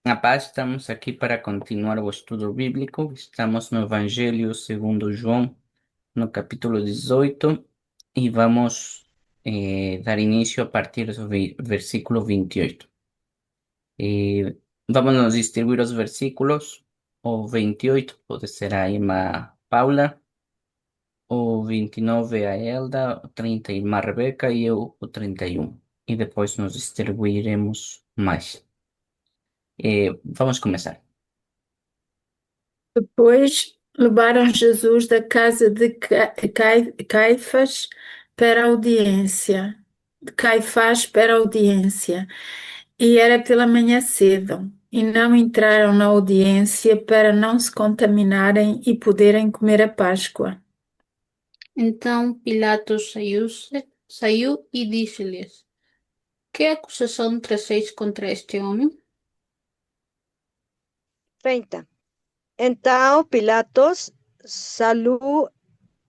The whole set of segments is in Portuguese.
A paz, estamos aqui para continuar o estudo bíblico. Estamos no Evangelho segundo João, no capítulo 18, e vamos dar início a partir do versículo 28. Vamos nos distribuir os versículos. O 28 pode ser a irmã Paula, o 29 a Elda, o 30 a irmã Rebeca e eu o 31. E depois nos distribuiremos mais. Vamos começar. Depois levaram Jesus da casa de Caifás para a audiência. De Caifás para a audiência. E era pela manhã cedo. E não entraram na audiência para não se contaminarem e poderem comer a Páscoa. Então Pilatos saiu e disse-lhes: Que acusação trazeis contra este homem? 30. Então Pilatos saiu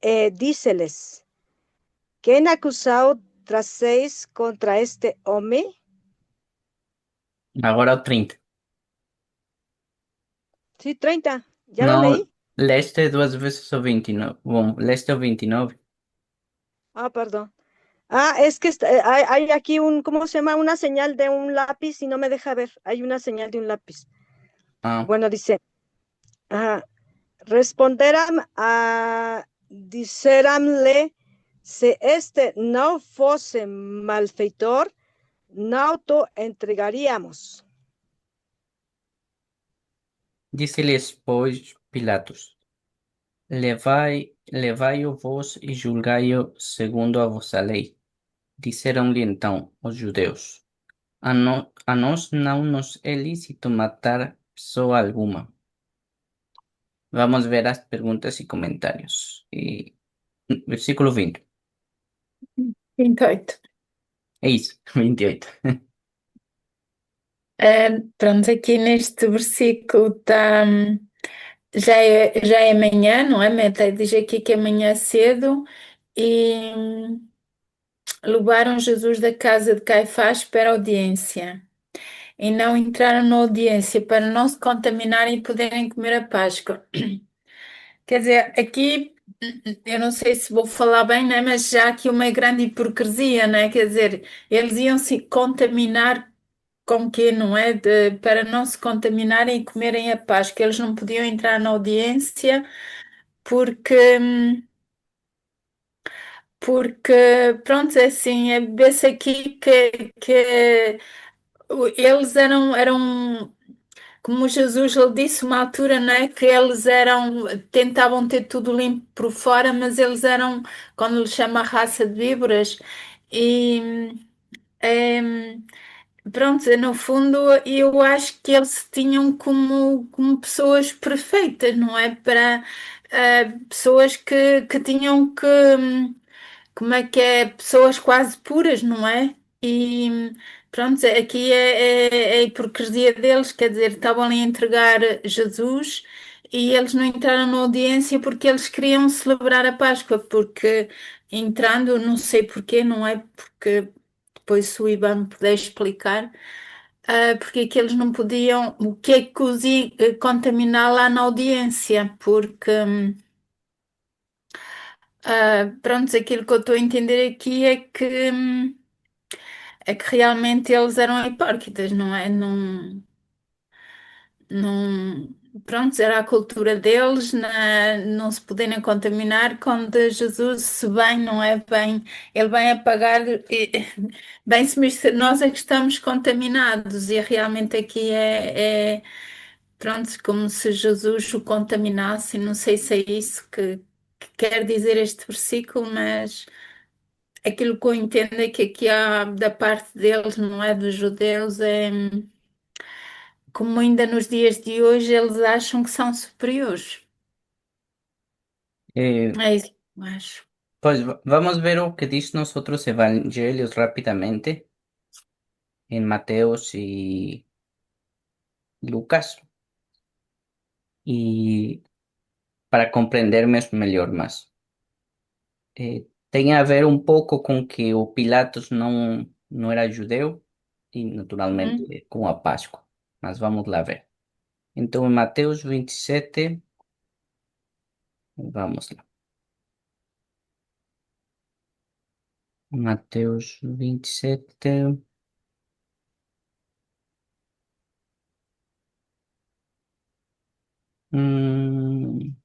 e disse-lhes: Quem acusou trazéis contra este homem? Agora o 30. Sí, 30. ¿Ya lo Não, leí? leste duas vezes o 29. Bom, leste o 29. Ah, perdón. Es que hay aquí ¿cómo se llama? Una señal de un lápiz y no me deja ver. Hay una señal de un lápiz. Ah, Bueno, dice, ah, responderam a disseram-lhe, se este não fosse malfeitor, não te entregaríamos. disse-lhes, pois, Pilatos: levai-o vós e julgai-o segundo a vossa lei. Disseram-lhe então os judeus: a nós não nos é lícito matar pessoa alguma. Vamos ver as perguntas e comentários. Versículo 20. 28. É isso, 28. Pronto, aqui neste versículo está. Já é manhã, não é? Meta diz aqui que é manhã cedo e levaram Jesus da casa de Caifás para a audiência e não entraram na audiência para não se contaminarem e poderem comer a Páscoa. Quer dizer, aqui eu não sei se vou falar bem, né? Mas já há aqui uma grande hipocrisia, né? Quer dizer, eles iam se contaminar com o quê, não é? Para não se contaminarem e comerem a Páscoa. Eles não podiam entrar na audiência porque, porque pronto, é assim, vê-se aqui que eles eram, como Jesus lhe disse uma altura, não é? Que eles tentavam ter tudo limpo por fora, mas eles eram, quando lhe chama raça de víboras, e pronto, no fundo eu acho que eles se tinham como pessoas perfeitas, não é? Para pessoas que tinham que, como é que é? Pessoas quase puras, não é? E pronto, aqui é a hipocrisia deles, quer dizer, estavam ali a entregar Jesus e eles não entraram na audiência porque eles queriam celebrar a Páscoa, porque entrando, não sei porquê, não é? Porque depois se o Ivan puder explicar, porque é que eles não podiam, o que é que os ia contaminar lá na audiência, porque pronto, aquilo que eu estou a entender aqui é que realmente eles eram hipócritas, não é? Não, pronto, era a cultura deles, não se poderem contaminar quando Jesus, se bem, não é bem, ele vem apagar, bem se mistura, nós é que estamos contaminados e realmente aqui pronto, como se Jesus o contaminasse, não sei se é isso que quer dizer este versículo, mas aquilo que eu entendo é que aqui há, da parte deles, não é dos judeus, como ainda nos dias de hoje eles acham que são superiores. Eh, É isso que eu acho. Pues vamos a ver lo que dicen los otros evangelios rápidamente en Mateos y Lucas y para comprenderme mejor más. Tem a ver un poco con que o Pilatos no era judeu y Uhum. naturalmente con a Páscoa. mas vamos lá ver. Então, em Mateus 27, vamos lá. Mateus 27. hum,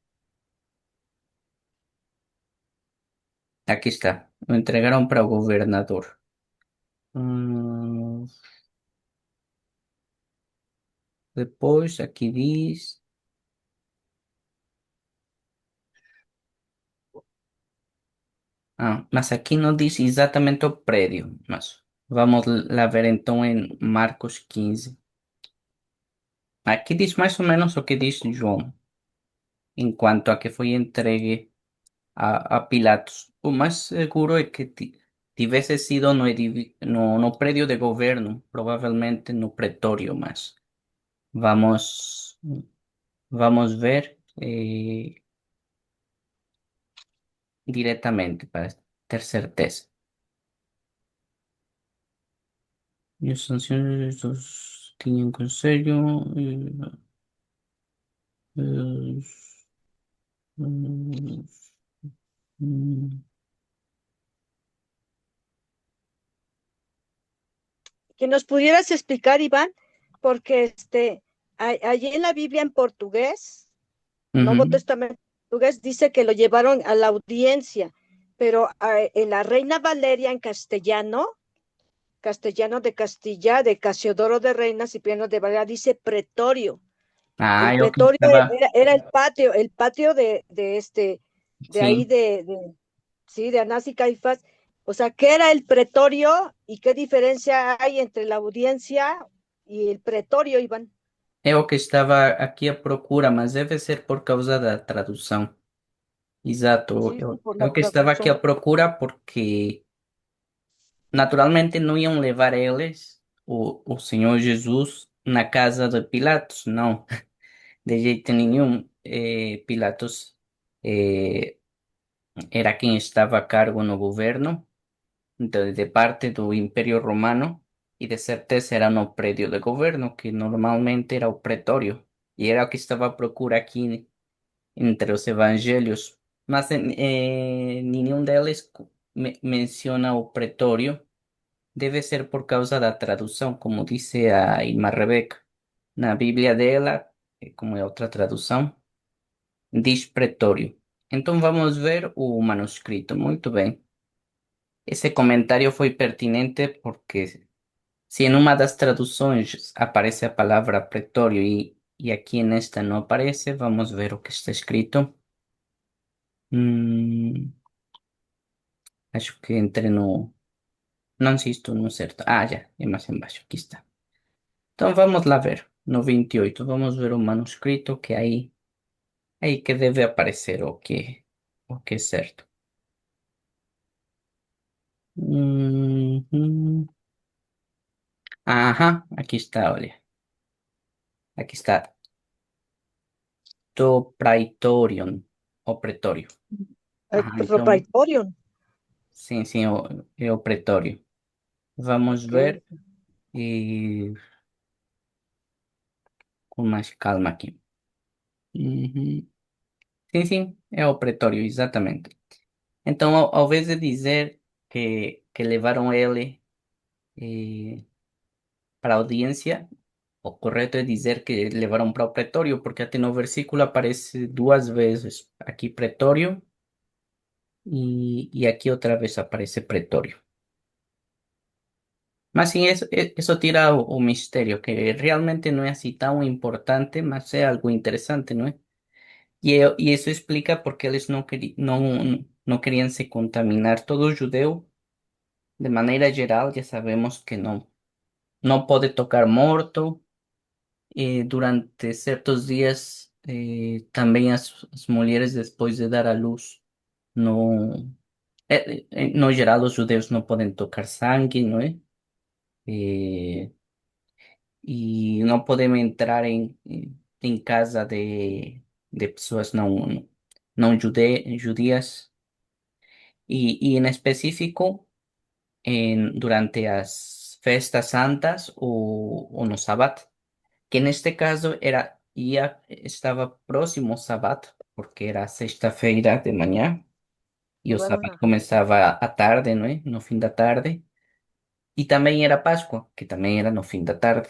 Aqui está. Lo entregaron para o gobernador. Hum, Depois, aqui diz. Mas aqui não diz exatamente o prédio. Mas vamos lá ver então em Marcos 15. Aqui diz mais ou menos o que diz João, em quanto a que foi entregue a Pilatos. O mais seguro é que tivesse sido no prédio de governo, provavelmente no pretório, mas vamos, vamos ver diretamente para ter certeza. E os sancionados tinham conselho. eh, eh, eh, Que nos pudieras explicar, Iván, porque allí en la Biblia en portugués, Nuevo ujú. Testamento portugués, dice que lo llevaron a la audiencia, pero en la Reina Valeria en castellano de Castilla, de Casiodoro de Reina, Cipriano de Valeria, dice pretorio. El Eu que pretorio estava. era el patio de ahí Sim. sí, de Anás y Caifás. O sea, ¿qué era el pretorio y qué diferencia hay entre la audiencia y el pretorio, Iván? Eu que estava aqui à procura, mas deve ser por causa da tradução. Exato. Sí, sí, Eu, por la eu que estava aqui à traducción. procura porque naturalmente não iam levar eles, o Senhor Jesus, na casa de Pilatos, não, de jeito nenhum. Pilatos era quem estava a cargo no governo, de parte do Império Romano, e de certeza era no prédio de governo, que normalmente era o pretório, e era o que estava à procura aqui entre os evangelhos, mas nenhum deles menciona o pretório. Deve ser por causa da tradução, como disse a irmã Rebeca. Na Bíblia dela, como é outra tradução, diz pretório. Então vamos ver o manuscrito. Muito bem. Esse comentário foi pertinente porque se em uma das traduções aparece a palavra pretório e aqui nesta não aparece, vamos ver o que está escrito. Hum, Acho que entre no. Não sei se estou no certo. Já, é mais embaixo. Aqui está. Então vamos lá ver. No 28, vamos ver o manuscrito que aí que deve aparecer o que é certo. Uhum. Ajá, aqui está, olha. Aqui está. To praetorion, o pretório. El Então, pretorio. sim, sim, é o pretório. Vamos Ok. ver e com mais calma aqui. Uhum. Sim, sim, é o pretório, exatamente. Então, ao invés de dizer que levaram ele para a audiência, o correto é dizer que levaram para o pretório, porque até no versículo aparece duas vezes aqui pretório e aqui outra vez aparece pretório. Mas sim, eso tira o mistério, que realmente não é assim tão importante, mas é algo interessante, não é? E isso explica porque eles não queriam se contaminar. Todo judeu, de maneira geral, já sabemos que não pode tocar morto. Durante certos dias, também as mulheres, depois de dar à luz, não, no geral, os judeus não podem tocar sangue, não é? Eh, e não podem entrar em casa de pessoas não judias. E em específico, durante as festas santas ou no sábado. que neste caso estava próximo ao sábado, porque era sexta-feira de manhã, e o sábado Guarda. começava à tarde, não é? No fim da tarde. E também era Páscoa, que também era no fim da tarde.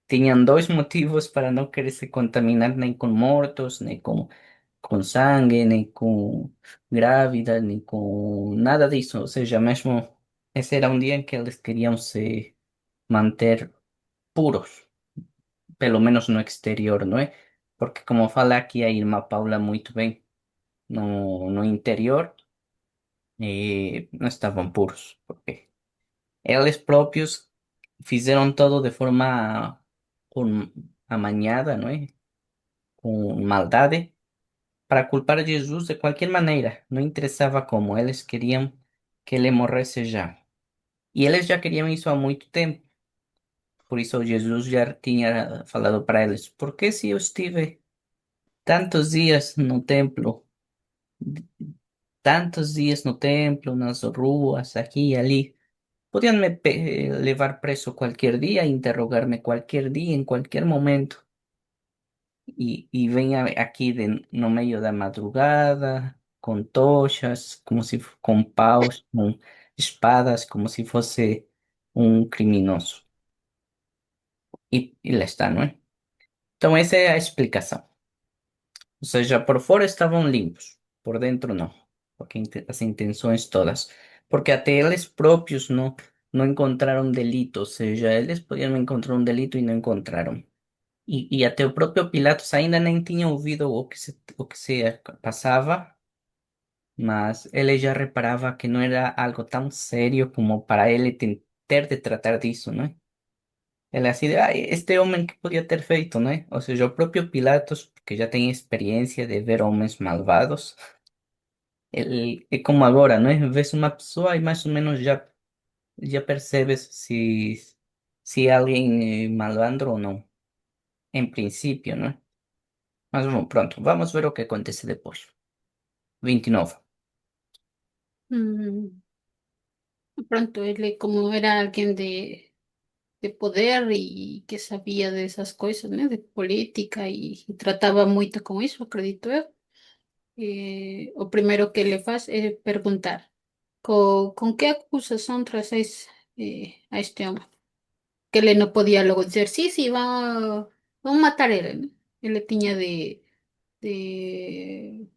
Tinham dois motivos para não querer se contaminar nem com mortos, nem com sangue, nem com grávidas, nem com nada disso. Ou seja, mesmo esse era um dia em que eles queriam se manter puros, pelo menos no exterior, não é? Porque como fala aqui a irmã Paula muito bem, no interior não estavam puros, porque eles próprios fizeram todo de forma com amañada, não é? Com maldade, para culpar a Jesus de qualquer maneira. Não interessava como, eles queriam que ele morresse já. E eles já queriam isso há muito tempo. Por isso Jesus já tinha falado para eles: por que se eu estive tantos dias no templo, tantos dias no templo, nas ruas, aqui e ali, podiam me levar preso qualquer dia, interrogar-me qualquer dia, em qualquer momento. Y venía aquí no medio de madrugada, con tochas, como si, con paus, con espadas, como si fuese un criminoso. Y lá está, não é? Então essa é a explicação. Ou seja, por fora estavam limpos, por dentro não. Porque as intenções todas. Porque até eles próprios não encontraram delito. Ou seja, eles podiam encontrar um delito e não encontraram. E até o próprio Pilatos ainda nem tinha ouvido o que se passava, mas ele já reparava que não era algo tão sério como para ele ter de tratar disso, né? Ele assim, de, "Ai, este homem que podia ter feito, né?" Ou seja, o próprio Pilatos, que já tem experiência de ver homens malvados, ele, é como agora, né? Vês uma pessoa e mais ou menos já percebes se é alguém malandro ou não, em princípio, né? Mas bom, pronto, vamos ver o que acontece depois. 29. Mm, Pronto, él como era alguien de poder y que sabía de esas cosas, ¿no? De política y trataba mucho con eso, acredito eu. O primeiro que ele faz é perguntar com que acusação trazes a este homem? Que ele não podia logo dizer, sim, sim, vamos matar ele, né? Ele tinha de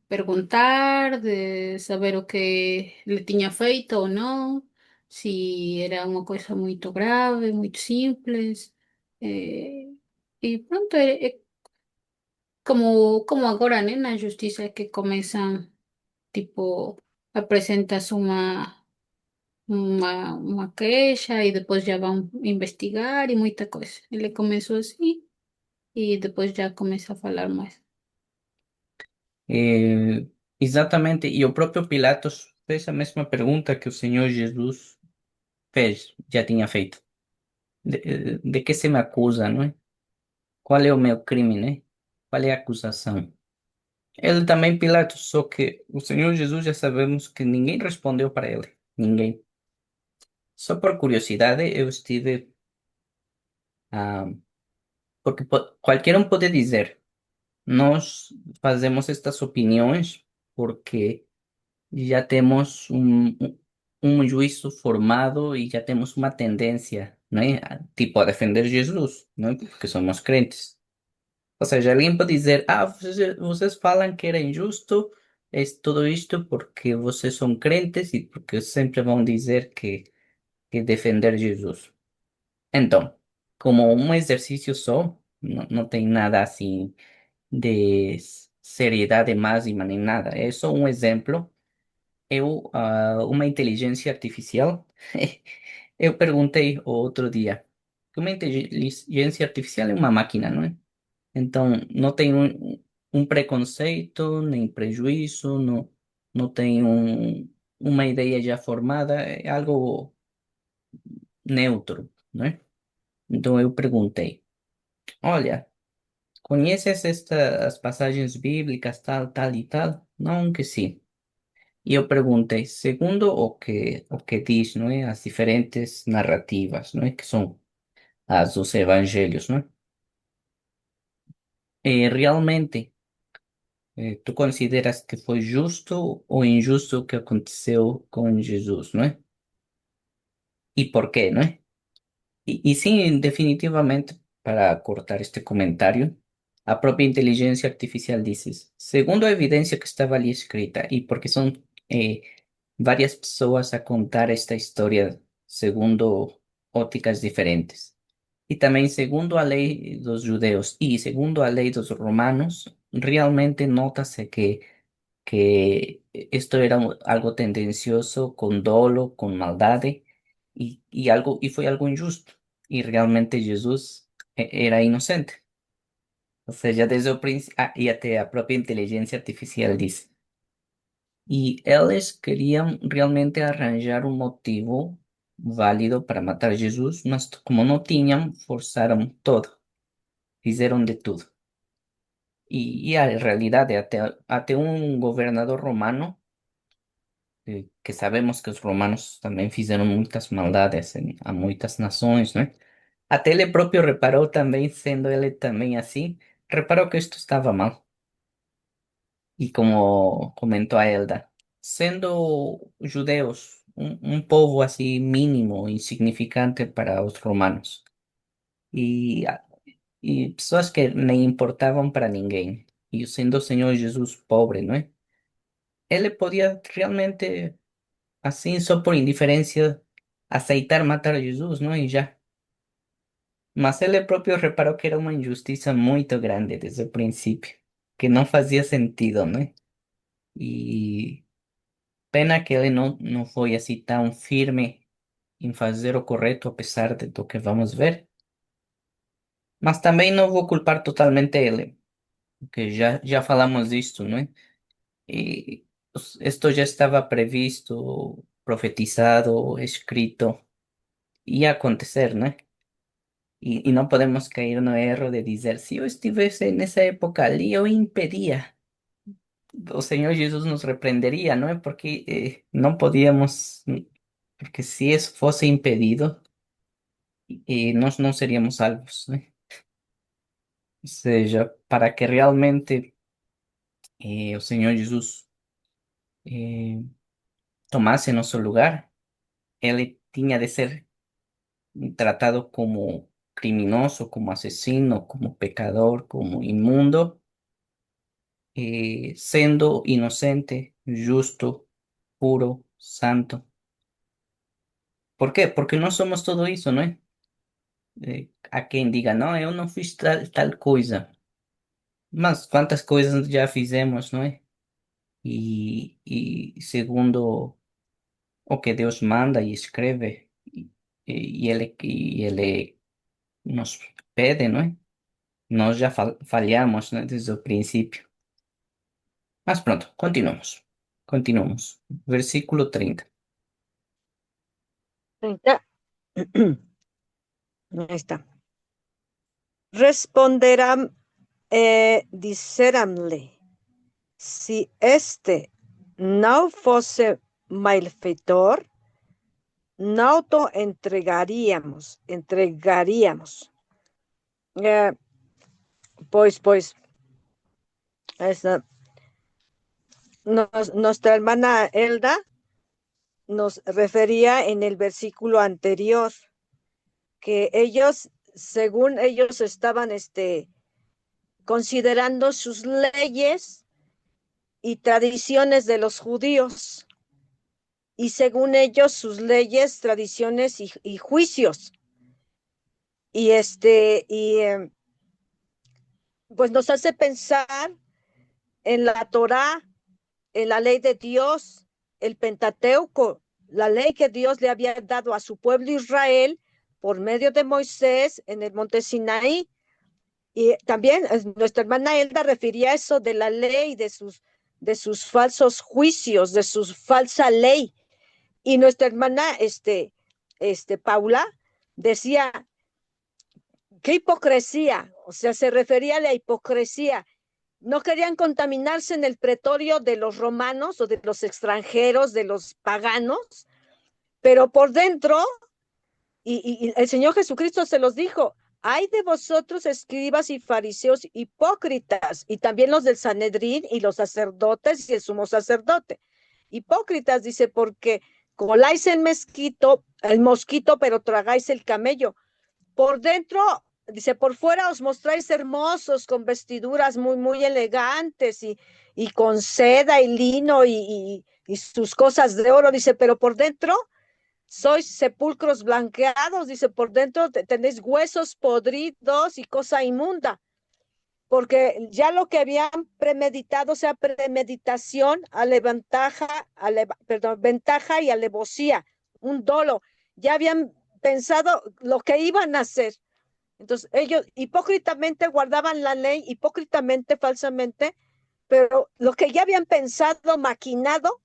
perguntar, de saber o que ele tinha feito ou não, se era uma coisa muito grave, muito simples. eh, e pronto, é como agora, né, na justiça que começam, tipo, apresentas uma queixa e depois já vão investigar e muita coisa. Ele começou assim e depois já começa a falar mais. Eh, Exatamente, e o próprio Pilatos fez a mesma pergunta que o Senhor Jesus fez, já tinha feito. De que se me acusa, não é? Qual é o meu crime, né? Qual é a acusação? Ele também, Pilatos, só que o Senhor Jesus já sabemos que ninguém respondeu para ele. Ninguém. Só por curiosidade, eu estive. ah, Porque qualquer um pode dizer, nós fazemos estas opiniões porque já temos um juízo formado e já temos uma tendência, né? Tipo, a defender Jesus, né? Porque somos crentes. Ou seja, alguém pode dizer, vocês falam que era injusto tudo isto porque vocês são crentes e porque sempre vão dizer que defender Jesus. Então, como um exercício só, não tem nada assim de seriedade máxima nem nada. É só um exemplo. Uma inteligência artificial, eu perguntei outro dia, que uma inteligência artificial é uma máquina, não é? Então, não tem um preconceito, nem prejuízo, não tem uma ideia já formada, é algo neutro, não é? Então, eu perguntei, olha, conheces estas passagens bíblicas, tal, tal e tal? Não, que sim. E eu perguntei, segundo o que diz, não é? As diferentes narrativas, não é? Que são as dos evangelhos, não é? Realmente, ¿tú consideras que fue justo o injusto o que aconteceu com Jesus, não é? ¿Y por qué, no es? Y sí, definitivamente, para cortar este comentario, a propia inteligencia artificial dices, segundo a evidencia que estaba ali escrita, y porque son varias pessoas a contar esta historia segundo ópticas diferentes. Y también segundo a ley dos judeos y segundo a ley dos romanos, realmente nótase que esto era algo tendencioso, con dolo, con maldad y fue algo injusto. Y realmente Jesús era inocente. O sea, ya desde el principio, y até a propia inteligencia artificial dice. Y ellos querían realmente arranjar un motivo válido para matar a Jesús, mas como no tenían, forzaron todo, hicieron de todo. Y a realidad, até un gobernador romano, que sabemos que os romanos também fizeram muitas maldades a muitas nações, né? Até ele próprio reparou também, sendo ele também assim, reparou que isto estava mal. E como comentou a Elda, sendo judeus um povo assim mínimo, insignificante para os romanos, e, e pessoas que nem importavam para ninguém, e sendo o Senhor Jesus pobre, não é? Ele podia realmente assim, só por indiferencia, aceitar matar a Jesus, ¿no? Y ya. Mas ele próprio reparou que era uma injustiça muito grande desde o princípio, que não fazia sentido, né? E pena que ele não foi assim tão firme em fazer o correto, apesar de do que vamos ver. Mas também não vou culpar totalmente ele, porque já falamos disto, não é? E esto já estava previsto, profetizado, escrito, ia acontecer, né? Y no podemos caer en el error de decir, si yo estuviese en esa época ali, yo impedía. O Señor Jesús nos reprendería, ¿no? Porque no podíamos, porque si eso fuese impedido, no seríamos salvos, ¿no? O sea, para que realmente el Señor Jesús eh, tomase nuestro lugar, Él tenía de ser tratado como criminoso, como asesino, como pecador, como inmundo siendo inocente, justo, puro, santo. ¿Por qué? Porque no somos todo eso, ¿no? A quien diga, no, yo no fui tal cosa. Mas cuántas cosas ya fizemos, ¿no? Y segundo o que Dios manda y escribe, y él nos pide, ¿no? Nós ya fallamos, ¿no? Desde el principio. Más pronto, continuamos. Continuamos. Versículo 30. 30. Ahí está. Responderán, diceranle, si este no fuese malfeitor, no te entregaríamos. Eh, pues, esa, nuestra hermana Elda nos refería en el versículo anterior que ellos, según ellos estaban considerando sus leyes y tradiciones de los judíos, y según ellos sus leyes, tradiciones y juicios. Y pues nos hace pensar en la Torá, en la ley de Dios, el Pentateuco, la ley que Dios le había dado a su pueblo Israel por medio de Moisés en el monte Sinaí. Y también nuestra hermana Elda refería eso de la ley, de sus falsos juicios, de su falsa ley. Y nuestra hermana Paula decía, qué hipocresía, o sea, se refería a la hipocresía. No querían contaminarse en el pretorio de los romanos o de los extranjeros, de los paganos, pero por dentro, y el Señor Jesucristo se los dijo, Hay de vosotros, escribas y fariseos hipócritas, y también los del Sanedrín y los sacerdotes y el sumo sacerdote. Hipócritas, dice, porque coláis el mosquito, pero tragáis el camello. Por dentro, dice, por fuera os mostráis hermosos, con vestiduras muy, muy elegantes y con seda y lino y sus cosas de oro, dice, pero por dentro sois sepulcros blanqueados, dice, por dentro tenéis huesos podridos y cosa inmunda, porque ya lo que habían premeditado, o sea, premeditación, perdón, ventaja y alevosía, un dolo, ya habían pensado lo que iban a hacer. Entonces, ellos hipócritamente guardaban la ley, hipócritamente, falsamente, pero lo que ya habían pensado, maquinado,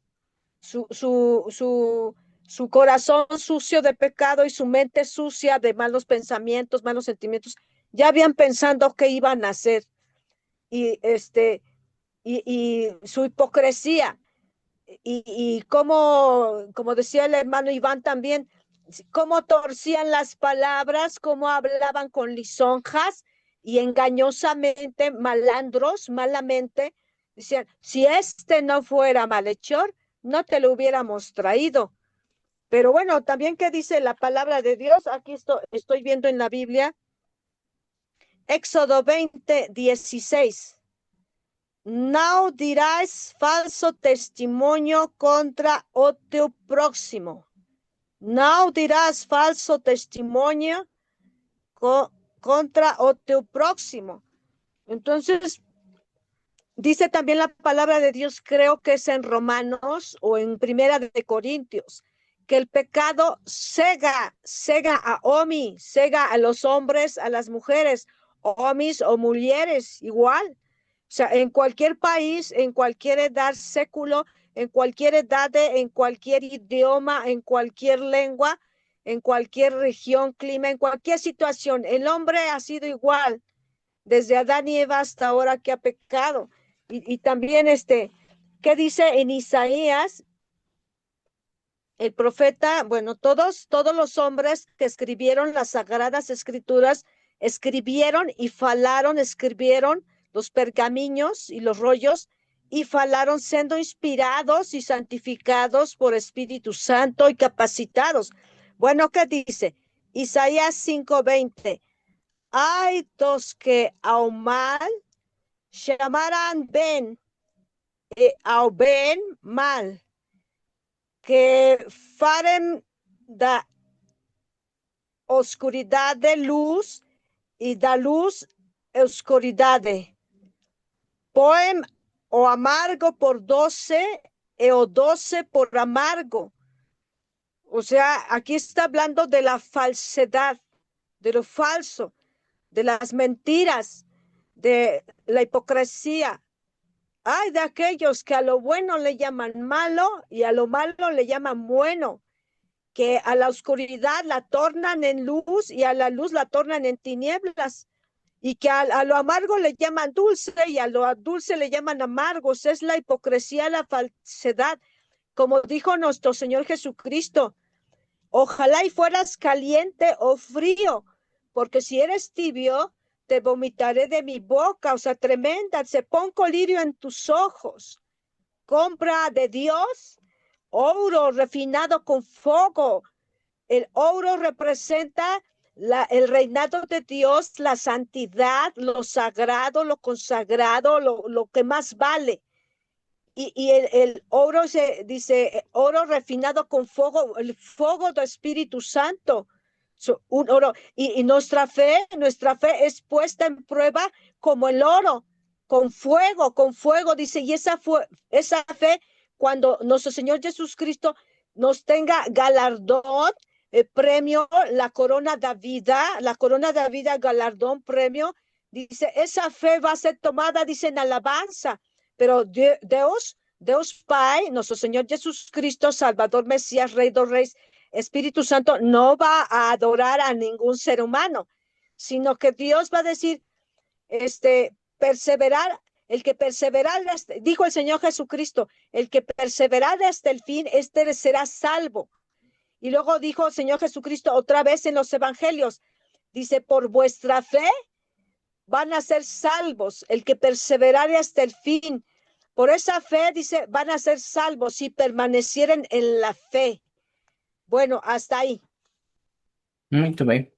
su, su, su, su corazón sucio de pecado y su mente sucia de malos pensamientos, malos sentimientos, ya habían pensado qué iban a hacer. Y, y su hipocresía, y como decía el hermano Iván también, cómo torcían las palabras, cómo hablaban con lisonjas y engañosamente, malandros, malamente, decían, si este no fuera malhechor, no te lo hubiéramos traído. Pero bueno, también qué dice la palabra de Dios, aquí estoy viendo en la Biblia, Éxodo 20:16. No dirás falso testimonio contra o teu próximo. No dirás falso testimonio contra o teu próximo. Entonces, dice también la palabra de Dios, creo que es en Romanos o en Primera de Corintios, que el pecado cega a hombres, cega a los hombres, a las mujeres, hombres o mujeres, igual. O sea, en cualquier país, en cualquier edad, século, en cualquier edad, en cualquier idioma, en cualquier lengua, en cualquier región, clima, en cualquier situación, el hombre ha sido igual desde Adán y Eva hasta ahora que ha pecado. Y también ¿qué dice en Isaías? El profeta, bueno, todos los hombres que escribieron las sagradas escrituras, escribieron y falaron, escribieron los pergaminos y los rollos y falaron siendo inspirados y santificados por Espíritu Santo y capacitados. Bueno, ¿qué dice? Isaías 5:20. Hay dos que ao mal llamarán ben, ao ben mal, que faren da oscuridad de luz y da luz oscuridad. Poem o amargo por 12 o 12 por amargo. O sea, aquí está hablando de la falsedad, de lo falso, de las mentiras, de la hipocresía. Hay de aquellos que a lo bueno le llaman malo y a lo malo le llaman bueno, que a la oscuridad la tornan en luz y a la luz la tornan en tinieblas, y que a lo amargo le llaman dulce y a lo dulce le llaman amargos. Es la hipocresía, la falsedad. Como dijo nuestro Señor Jesucristo, ojalá y fueras caliente o frío, porque si eres tibio, te vomitaré de mi boca. O sea, tremenda, se pon colirio en tus ojos. Compra de Dios oro refinado con fuego. El oro representa el reinado de Dios, la santidad, lo sagrado, lo consagrado, lo que más vale. Y el oro se dice, oro refinado con fuego, el fuego del Espíritu Santo. Un oro. Y nuestra fe es puesta en prueba como el oro, con fuego, dice, y esa fe, cuando nuestro Señor Jesucristo nos tenga galardón, premio, la corona de vida, galardón, premio, dice, esa fe va a ser tomada, dice, en alabanza, pero Dios Pai, nuestro Señor Jesucristo, Salvador, Mesías, Rey de Reyes, Espíritu Santo, no va a adorar a ningún ser humano, sino que Dios va a decir, perseverar, el que perseverar, dijo el Señor Jesucristo, el que perseverar hasta el fin, será salvo. Y luego dijo el Señor Jesucristo otra vez en los evangelios, Dice, por vuestra fe van a ser salvos, el que perseverare hasta el fin. Por esa fe, dice, van a ser salvos si permanecieren en la fe. Bueno, hasta ahí. Muito bem.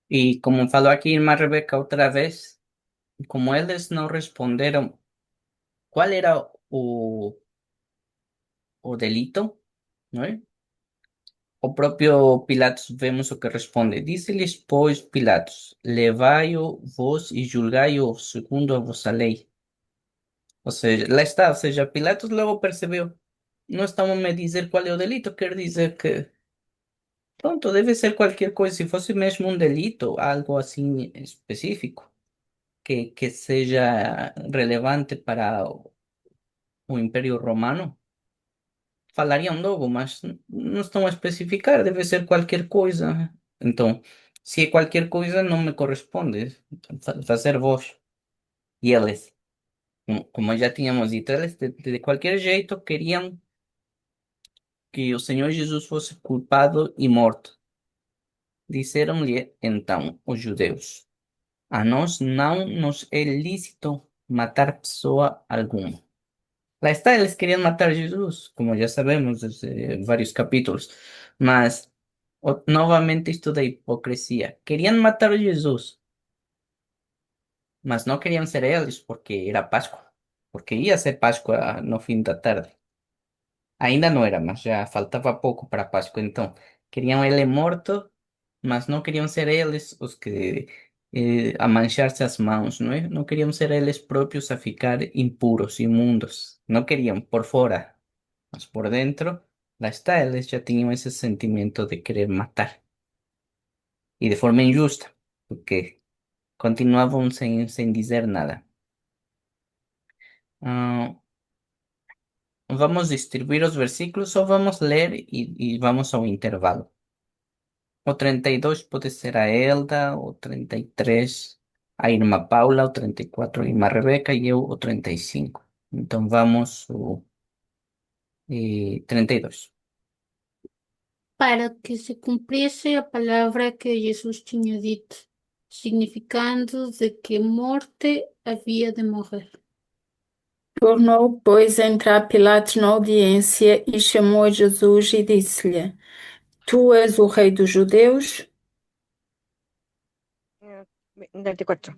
E como falou aqui irmã Rebeca outra vez, como eles não responderam qual era o delito, não é? O próprio Pilatos vemos o que responde. Disse-lhes, pois, Pilatos, levai-o vós e julgai-o segundo a vossa lei. Ou seja, lá está, ou seja, Pilatos logo percebeu. Não estão a me dizer qual é o delito, quer dizer que, pronto, deve ser qualquer coisa, se fosse mesmo um delito, algo assim específico, que seja relevante para o Império Romano, falariam logo, mas não estão a especificar, deve ser qualquer coisa. Então, se é qualquer coisa, não me corresponde fazer vós. E eles, como já tínhamos dito, eles de qualquer jeito queriam que o Senhor Jesus fosse culpado e morto. Disseram-lhe então os judeus: a nós não nos é lícito matar pessoa alguma. Lá está, eles queriam matar Jesus, como já sabemos desde vários capítulos, mas novamente isto da hipocrisia. Queriam matar Jesus, mas não queriam ser eles porque era Páscoa, porque ia ser Páscoa no fim da tarde. Ainda não era, mas já faltava pouco para a Páscoa, então queriam ele morto, mas não queriam ser eles os que a manchar-se as mãos, não é? Não queriam ser eles próprios a ficar impuros, imundos. Não queriam por fora, mas por dentro, lá está, eles já tinham esse sentimento de querer matar. E de forma injusta, porque continuavam sem dizer nada. Ah, vamos distribuir os versículos ou vamos ler e vamos ao intervalo. O 32 pode ser a Elda, o 33 a irmã Paula, o 34 a irmã Rebeca e eu o 35. Então vamos o 32. Para que se cumprisse a palavra que Jesus tinha dito, significando de que morte havia de morrer. Tornou, pois, a entrar Pilatos na audiência e chamou a Jesus e disse-lhe: Tu és o rei dos judeus? 34.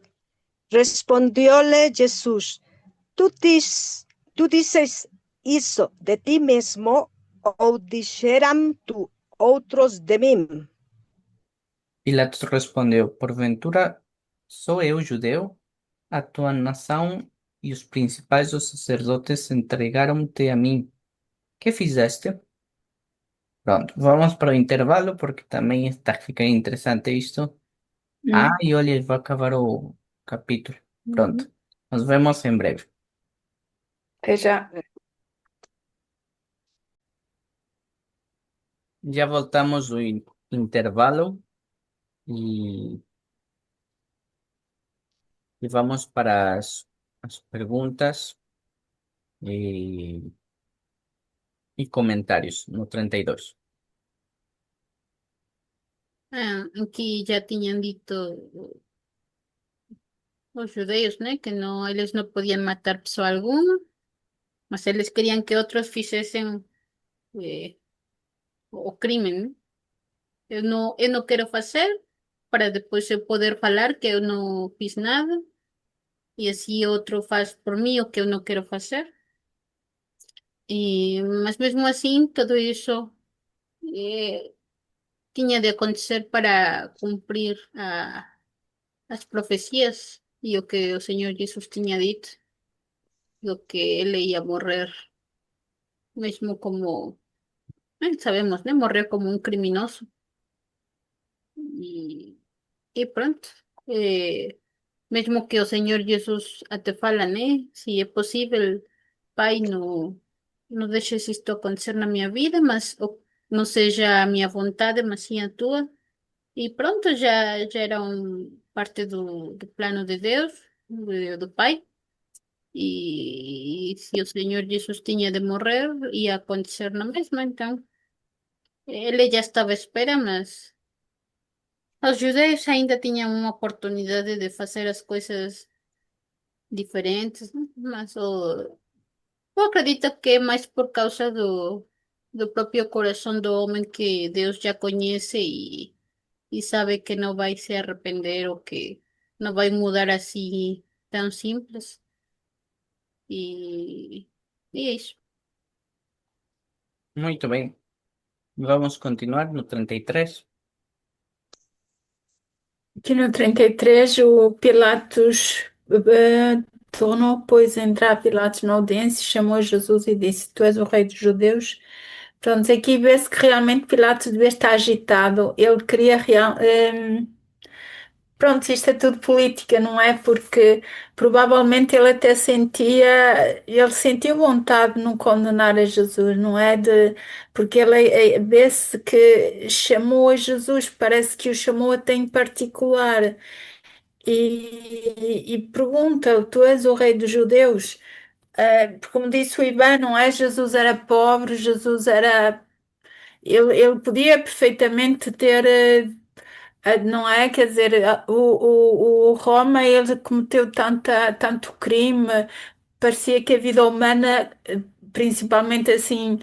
Respondióle Jesús, tú dices eso de ti mismo o dijeran tú otros de mí. Pilatos respondeu: Porventura sou eu judeu? A tua nação e os principais dos sacerdotes entregaram-te a mim. Que fizeste? Pronto, vamos para o intervalo porque também está ficando interessante isto. Ah, e olha, vai acabar o capítulo. Pronto, nos vemos em breve. Até já. Já voltamos do intervalo e, e vamos para as perguntas e comentários no 32. Aqui já tinham dito os judeus, né, que não, eles não podiam matar pessoa alguma, mas eles queriam que outros fizessem eh, o crime, né? Eu não quero fazer para depois eu poder falar que eu não fiz nada e assim outro faz por mim o que eu não quero fazer. Mas mesmo assim, tudo isso eh, tinha de acontecer para cumprir as profecias e o que o Senhor Jesus tinha dito, o que ele ia morrer, mesmo como, sabemos, né? Morrer como um criminoso. E, e pronto. Eh, Mesmo que o Senhor Jesus até fala, né? Se é possível, Pai, não deixes isto acontecer na minha vida, mas não seja a minha vontade, mas sim a tua. E pronto, já era parte do plano de Deus, do Pai. E se o Senhor Jesus tinha de morrer, ia acontecer na mesma. Então, ele já estava à espera, mas Os judeus ainda tinham uma oportunidade de fazer as coisas diferentes, né? Mas eu acredito que é mais por causa do próprio coração do homem que Deus já conhece e sabe que não vai se arrepender ou que não vai mudar assim tão simples. E, e é isso. Muito bem. Vamos continuar no 33. Que no 33 o Pilatos tornou, pois, entrar Pilatos na audiência, chamou Jesus e disse: Tu és o rei dos judeus. Pronto, aqui vê-se que realmente Pilatos devia estar agitado. Ele queria pronto, isto é tudo política, não é? Porque provavelmente ele sentiu vontade de não condenar a Jesus, não é? Porque ele vê-se que chamou a Jesus, parece que o chamou até em particular e pergunta: Tu és o rei dos judeus? Como disse o Ivan, não é? Jesus era pobre, Jesus era. Ele podia perfeitamente ter. Não é? Quer dizer, o Roma, ele cometeu tanto crime, parecia que a vida humana, principalmente assim,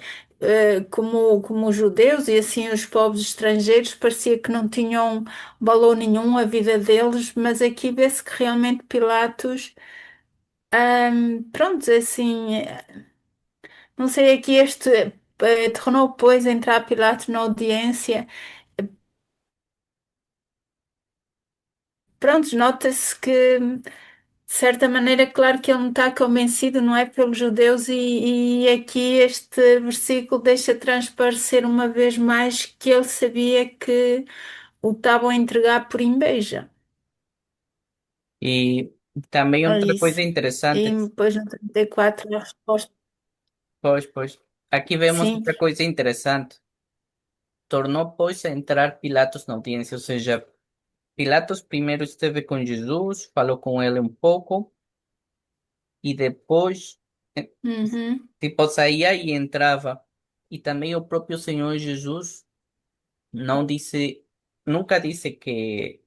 como os judeus e assim os povos estrangeiros, parecia que não tinham valor nenhum a vida deles, mas aqui vê-se que realmente Pilatos, pronto, assim, não sei, aqui tornou, pois, entrar Pilatos na audiência. Pronto, nota-se que, de certa maneira, claro que ele não está convencido, não é, pelos judeus, e aqui este versículo deixa transparecer uma vez mais que ele sabia que o estavam a entregar por inveja. E também É outra coisa isso. E interessante, depois no 34 a resposta. pois, aqui vemos Sim. outra coisa interessante. Tornou, pois, a entrar Pilatos na audiência, ou seja, Pilatos primeiro esteve com Jesus, falou com ele um pouco, e depois, Uhum. tipo, saía e entrava. E também o próprio Senhor Jesus não disse, nunca disse que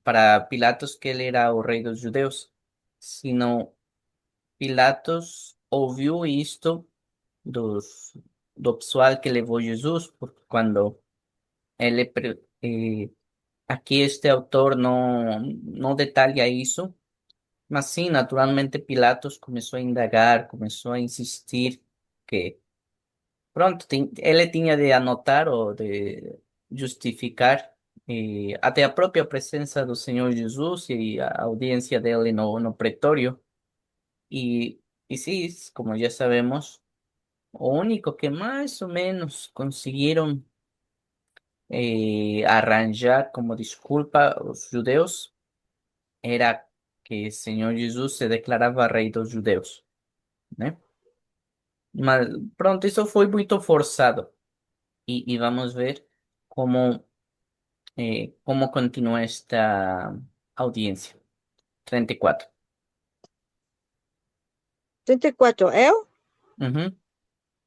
para Pilatos que ele era o rei dos judeus, sino Pilatos ouviu isto do pessoal que levou Jesus, porque quando ele, aqui este autor não detalha isso, mas sim, naturalmente Pilatos começou a indagar, começou a insistir que, pronto, ele tinha de anotar ou de justificar até a própria presença do Senhor Jesus e a audiência dele no pretório. E, y sí, como ya sabemos, lo único que más o menos consiguieron arranjar como disculpa a los judeos era que el Señor Jesús se declaraba rey dos judeos, ¿no? Mas pronto, eso fue muy forzado y vamos a ver cómo, cómo continúa esta audiencia. 34. 34, ¿eu? Ujú.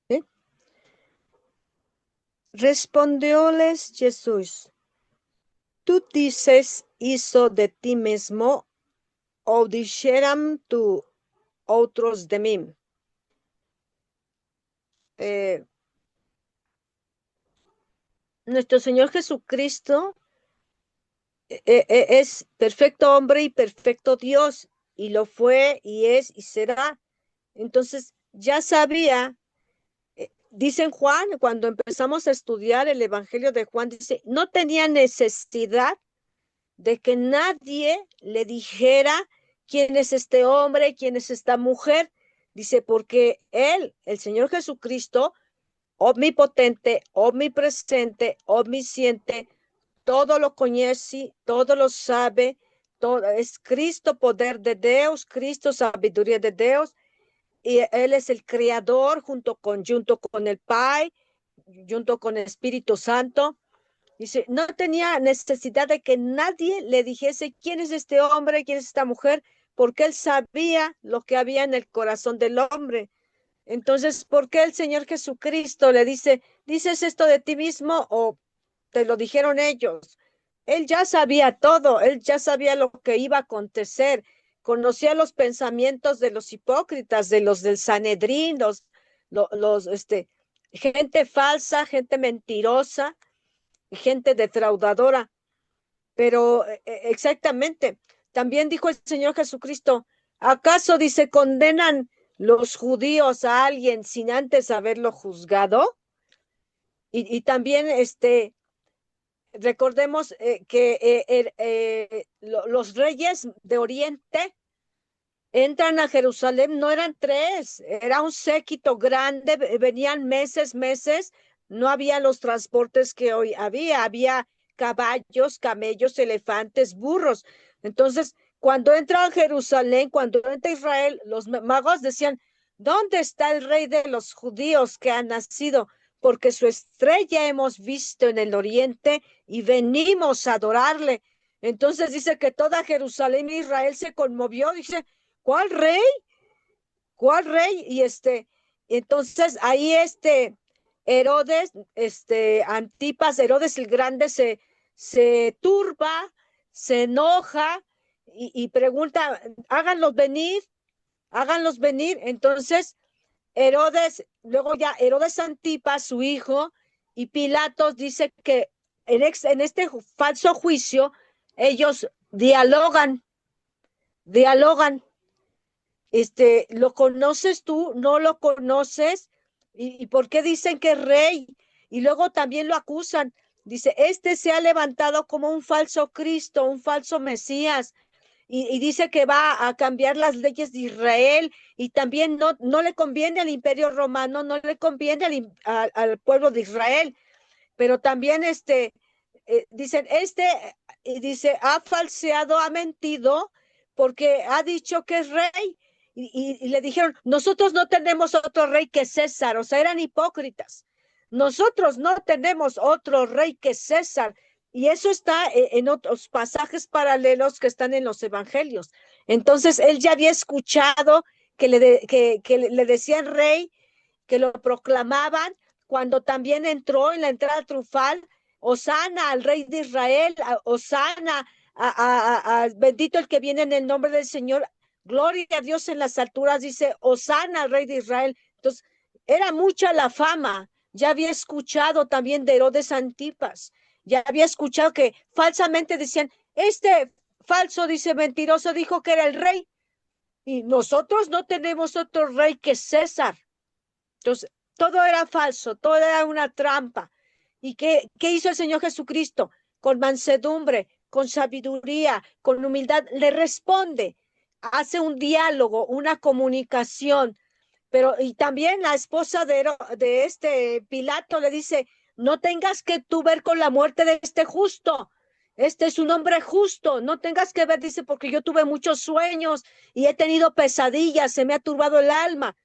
¿Sí? Respondióles Jesús: ¿Tú dices eso de ti mismo o dijeran tú otros de mí? Eh, Nuestro Señor Jesucristo es perfecto hombre y perfecto Dios, y lo fue y es y será. Entonces, ya sabía, dice en Juan, cuando empezamos a estudiar el Evangelio de Juan, dice, no tenía necesidad de que nadie le dijera quién es este hombre, quién es esta mujer. Dice, porque él, el Señor Jesucristo, omnipotente, omnipresente, omnisciente, todo lo conoce, todo lo sabe, todo, es Cristo, poder de Dios, Cristo, sabiduría de Dios, y Él es el creador junto con el Padre, junto con el Espíritu Santo. Dice, no tenía necesidad de que nadie le dijese quién es este hombre, quién es esta mujer, porque Él sabía lo que había en el corazón del hombre. Entonces, ¿por qué el Señor Jesucristo le dice, dices esto de ti mismo o te lo dijeron ellos? Él ya sabía todo, él ya sabía lo que iba a acontecer, conocía los pensamientos de los hipócritas, de los del Sanedrín, gente falsa, gente mentirosa, gente defraudadora. Pero exactamente, también dijo el Señor Jesucristo, ¿acaso dice condenan los judíos a alguien sin antes haberlo juzgado? Y también recordemos que los reyes de Oriente entran a Jerusalén, no eran tres, era un séquito grande, venían meses, no había los transportes que hoy había caballos, camellos, elefantes, burros. Entonces, cuando entra a Jerusalén, cuando entra a Israel, los magos decían, ¿dónde está el rey de los judíos que ha nacido? Porque su estrella hemos visto en el oriente y venimos a adorarle. Entonces dice que toda Jerusalén e Israel se conmovió, dice, ¿cuál rey? ¿Cuál rey? Y entonces ahí Herodes, Antipas, Herodes el Grande se turba, se enoja y pregunta, háganlos venir. Entonces Herodes, luego ya Herodes Antipas, su hijo, y Pilatos dice que en este falso juicio ellos dialogan. ¿Lo conoces tú? ¿No lo conoces? ¿Y por qué dicen que es rey? Y luego también lo acusan. Dice, este se ha levantado como un falso Cristo, un falso Mesías, y dice que va a cambiar las leyes de Israel, y también no le conviene al imperio romano, no le conviene al pueblo de Israel, pero también dicen, dice, ha falseado, ha mentido, porque ha dicho que es rey. Y le dijeron, nosotros no tenemos otro rey que César, o sea, eran hipócritas. Nosotros no tenemos otro rey que César. Y eso está en otros pasajes paralelos que están en los evangelios. Entonces, él ya había escuchado que le decían rey, que lo proclamaban, cuando también entró en la entrada triunfal, Osana al rey de Israel, Osana, bendito el que viene en el nombre del Señor, gloria a Dios en las alturas, dice Osana al rey de Israel. Entonces, era mucha la fama, ya había escuchado también de Herodes Antipas, ya había escuchado que falsamente decían, este falso, dice mentiroso, dijo que era el rey, y nosotros no tenemos otro rey que César. Entonces, todo era falso, todo era una trampa. ¿Y qué hizo el Señor Jesucristo? Con mansedumbre, con sabiduría, con humildad, le responde, hace un diálogo, una comunicación. Pero, y también la esposa de este Pilato le dice, no tengas que tú ver con la muerte de este justo. Este es un hombre justo, no tengas que ver, dice, porque yo tuve muchos sueños y he tenido pesadillas, se me ha turbado el alma.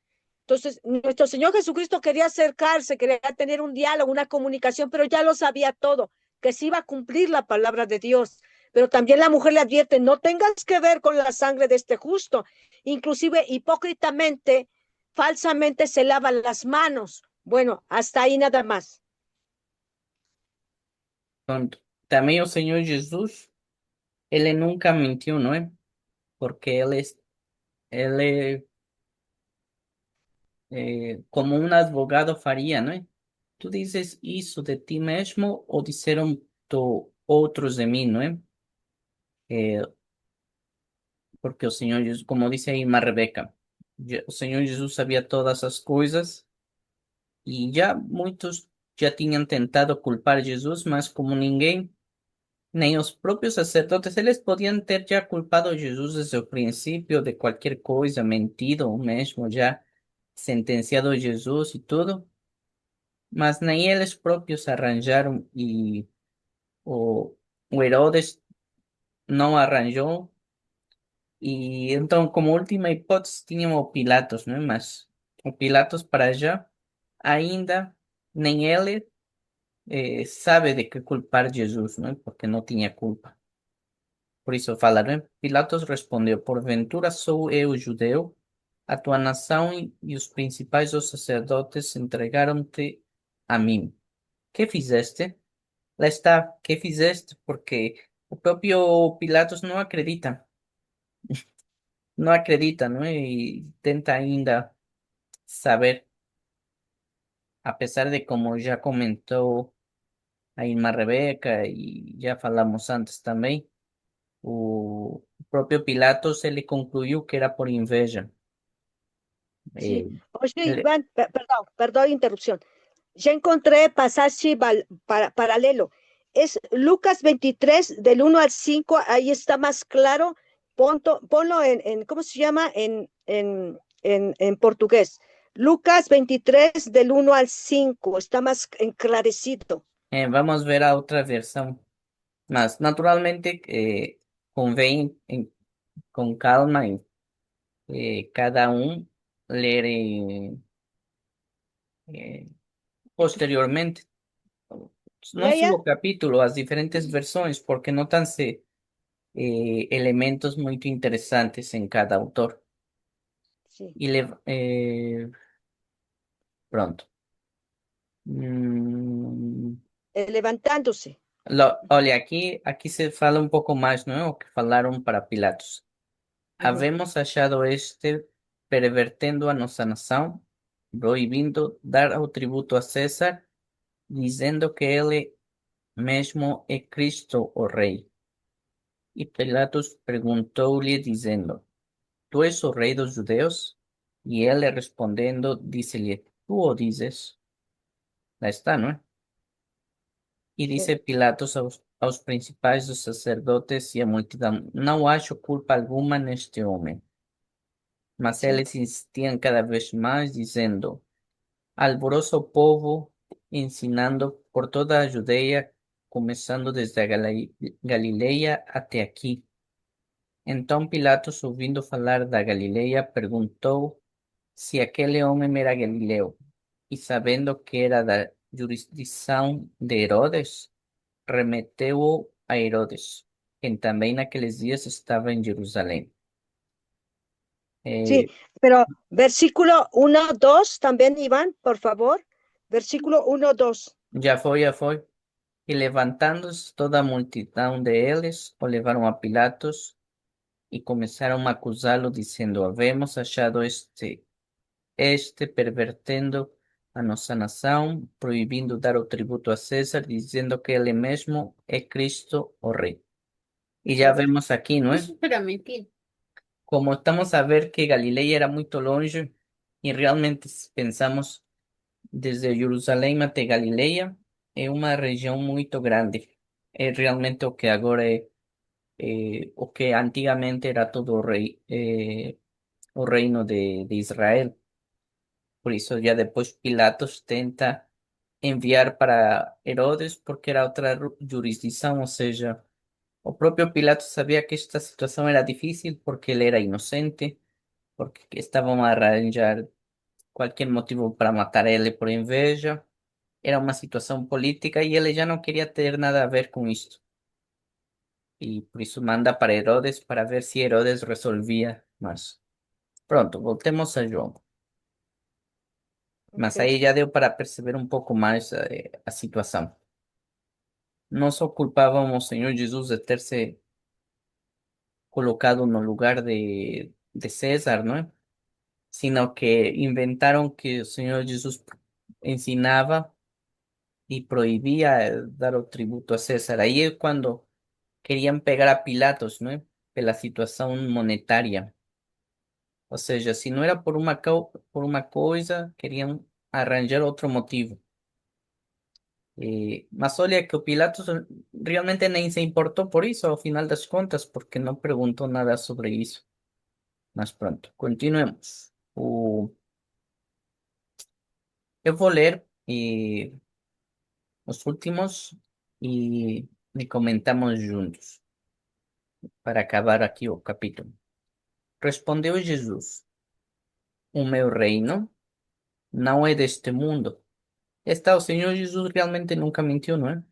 Entonces, nuestro Señor Jesucristo quería acercarse, quería tener un diálogo, una comunicación, pero ya lo sabía todo, que se iba a cumplir la palabra de Dios. Pero también la mujer le advierte, no tengas que ver con la sangre de este justo. Inclusive, hipócritamente, falsamente se lavan las manos. Bueno, hasta ahí nada más. Pronto. También el Señor Jesús, Él nunca mintió, ¿no? Porque Él es como un advogado faría, ¿no? Tú dices eso de ti mismo o dijeron otros de mí, ¿no? Eh, Porque el Señor Jesús, como dice ahí más Rebeca, el Señor Jesús sabía todas esas cosas y ya muchos ya tenían tentado culpar a Jesús, mas como ninguém, ni los propios sacerdotes, eles podían ter ya culpado a Jesús desde el principio de cualquier cosa, mentido o mesmo ya sentenciado a Jesús y todo, mas ni eles propios arranjaron y o Herodes no arranjó. Y entonces, como última hipótesis, teníamos Pilatos, ¿no? Mas o Pilatos para allá, ainda nem ele sabe de qué culpar Jesus, ¿no? Porque no tenía culpa. Por isso falaram, Pilatos respondeu, porventura sou eu judeu, a tua nação e os principais dos sacerdotes entregaram-te a mim. Que fizeste? lá está, ¿qué fizeste? Porque o próprio Pilatos não acredita, não é? E tenta ainda saber, apesar de como já comentou a Irmã Rebeca e já falamos antes também, o próprio Pilatos ele concluiu que era por inveja. Sí. Eh, Oye, ele- Iván, perdón, interrupción. Ya encontré pasaje paralelo. Es Lucas 23 del 1 al 5. Ahí está más claro. Ponlo ¿cómo se llama? En portugués. Lucas 23 del 1 al 5. Está más enclarecido. vamos ver a outra versão, mas naturalmente convém com calma cada um ler eh, posteriormente, não ¿Ya, só ya? o capítulo, as diferentes versões, porque notam-se elementos muito interessantes em cada autor. Sí. Pronto. Hum, Levantándose. olha, aqui se fala um pouco mais, não é? O que falaram para Pilatos. Ujú. Havemos achado este pervertendo a nossa nação, proibindo dar o tributo a César, dizendo que ele mesmo é Cristo, o Rei. E Pilatos perguntou-lhe, dizendo: Tu és o Rei dos Judeus? E ele respondendo, disse-lhe: Tu o dizes. Lá está, não é? E Sí, disse Pilatos aos principais dos sacerdotes e à multidão: Não acho culpa alguma neste homem. Mas sí. eles insistiam cada vez mais, dizendo: Alboroza o povo, ensinando por toda a Judeia, começando desde a Galileia até aqui. Então Pilatos, ouvindo falar da Galileia, perguntou se aquele homem era galileu. E sabendo que era da jurisdição de Herodes, remeteu-o a Herodes, quem também naqueles dias estava em Jerusalém. Sí, Eh, pero versículo 1, 2 también, Iván, por favor. Versículo 1, 2. já foi, já foi. E levantando-se toda a multidão de eles, o levaram a Pilatos e começaram a acusá-lo, dizendo: Havemos achado este pervertendo a nossa nação, proibindo dar o tributo a César, dizendo que ele mesmo é Cristo, o Rei. E já Sí, vemos aqui, não é? Eso era mentira. Como estamos a ver que Galileia era muito longe, e realmente se pensamos desde Jerusalém até Galileia, é uma região muito grande. É realmente o que agora o que antigamente era todo o reino de Israel. Por isso, já depois Pilatos tenta enviar para Herodes, porque era outra jurisdição, ou seja, o próprio Pilatos sabia que esta situação era difícil porque ele era inocente, porque estavam a arranjar qualquer motivo para matar ele por inveja. Era uma situação política e ele já não queria ter nada a ver com isto. E por isso manda para Herodes para ver se Herodes resolvia. Mas pronto, voltemos a João. Mas ok. aí já deu para perceber um pouco mais a situação. Não só culpavam o Senhor Jesus de ter se colocado no lugar de César, não é? Sino que inventaram que o Senhor Jesus ensinava e proibia dar o tributo a César. Aí é quando queriam pegar a Pilatos, não é? Pela situação monetária. Ou seja, se não era por uma coisa, queriam arranjar outro motivo. Mas olha que o Pilatos realmente nem se importou por isso, ao final das contas, porque não perguntou nada sobre isso. Mas pronto, continuemos. Eu vou ler os últimos e comentamos juntos, para acabar aqui o capítulo. Respondeu Jesus: O meu reino não é deste mundo. O Senhor Jesus realmente nunca mentiu, não é?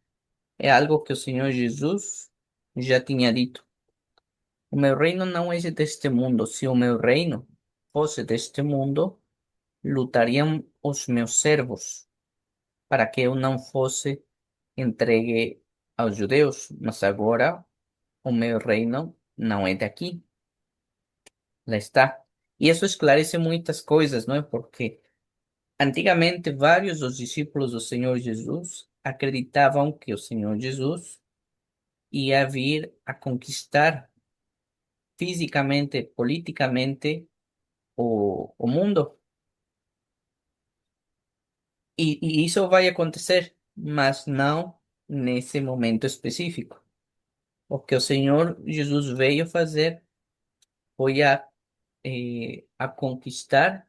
É algo que o Senhor Jesus já tinha dito. O meu reino não é deste mundo. Se o meu reino fosse deste mundo, lutariam os meus servos para que eu não fosse entregue aos judeus, mas agora o meu reino não é daqui, lá está. E isso esclarece muitas coisas, não é? Porque antigamente vários dos discípulos do Senhor Jesus acreditavam que o Senhor Jesus ia vir a conquistar fisicamente, politicamente o mundo. E isso vai acontecer, mas não nesse momento específico. O que o Senhor Jesus veio fazer foi a conquistar,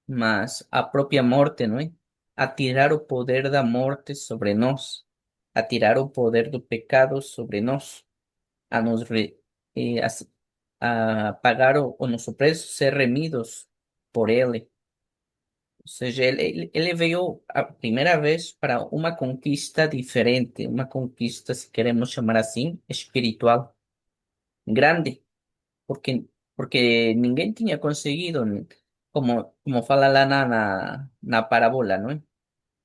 mas a própria morte, não é? A tirar o poder da morte sobre nós, a tirar o poder do pecado sobre nós, a nos a pagar o nosso preço, ser remidos por Ele. Ou seja, ele veio a primeira vez para uma conquista diferente, uma conquista, se queremos chamar assim, espiritual, grande, porque, porque ninguém tinha conseguido, como fala lá na parábola, não é?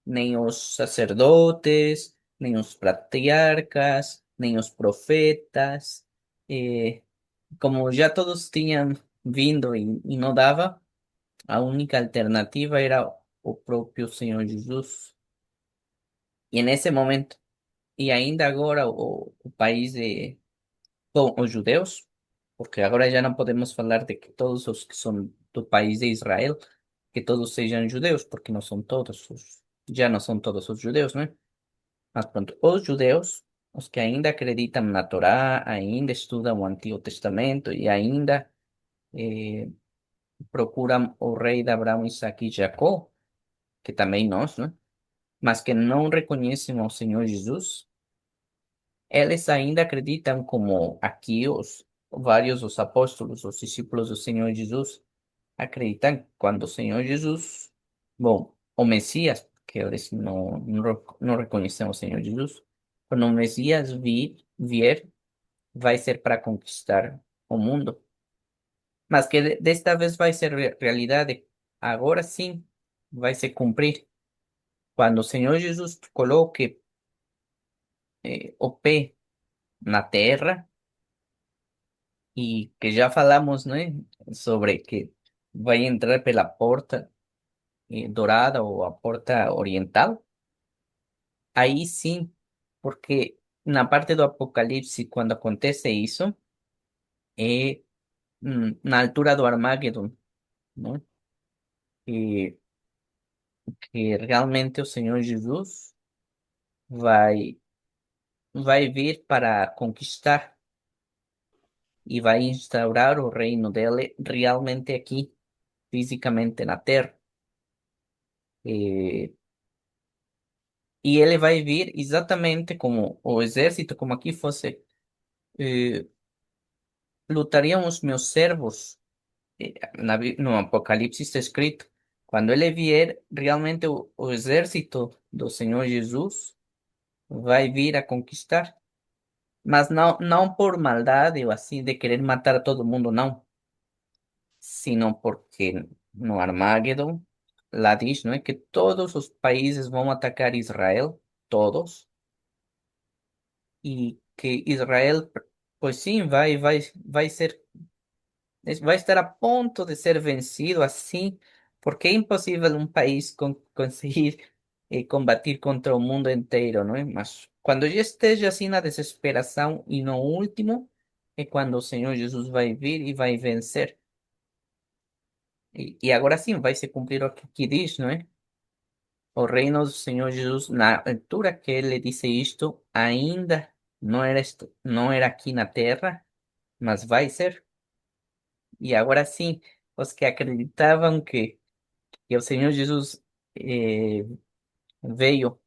Nem os sacerdotes, nem os patriarcas, nem os profetas, eh, como já todos tinham vindo e não dava, a única alternativa era o próprio Senhor Jesus. E nesse momento, e ainda agora o país bom, os judeus, porque agora já não podemos falar de que todos os que são do país de Israel, que todos sejam judeus, porque não são todos já não são todos os judeus, né? Mas pronto, os judeus, os que ainda acreditam na Torá, ainda estudam o Antigo Testamento e ainda eh, procuram o rei de Abraão, Isaac e Jacó, que também nós, né? Mas que não reconhecem ao Senhor Jesus, eles ainda acreditam como aqui vários dos apóstolos, os discípulos do Senhor Jesus, acreditam quando o Senhor Jesus, bom, o Messias, que eles não reconhecem o Senhor Jesus, quando o Messias vier, vai ser para conquistar o mundo, mas que desta vez vai ser realidade, agora sim vai se cumprir. Quando o Senhor Jesus coloque o pé na terra, y que ya falamos, ¿no? Sobre que vai entrar pela porta dorada ou a porta oriental. Aí sim, porque na parte do Apocalipse, quando acontece isso, é na altura do Armagedon, ¿no? Que, que realmente o Senhor Jesus vai, vai vir para conquistar e vai instaurar o reino dele realmente aqui, fisicamente na terra. Eh, E ele vai vir exatamente como o exército, como aqui fosse, eh, lutariam os meus servos. No Apocalipse está escrito, quando ele vier, realmente o exército do Senhor Jesus vai vir a conquistar. Mas não por maldade ou assim de querer matar a todo mundo, não. Sino porque no Armagedon, lá diz, não é, que todos os países vão atacar Israel, todos y que Israel, pues sí, vai ser, vai estar a ponto de ser vencido assim, porque é impossível um país conseguir combatir contra o mundo inteiro, não é? Mas quando já esteja assim na desesperação e no último, é quando o Senhor Jesus vai vir e vai vencer. E agora sim vai se cumprir o que aqui diz, não é? O reino do Senhor Jesus, na altura que ele disse isto, ainda não era aqui na terra, mas vai ser. E agora sim, os que acreditavam que o Senhor Jesus eh, veio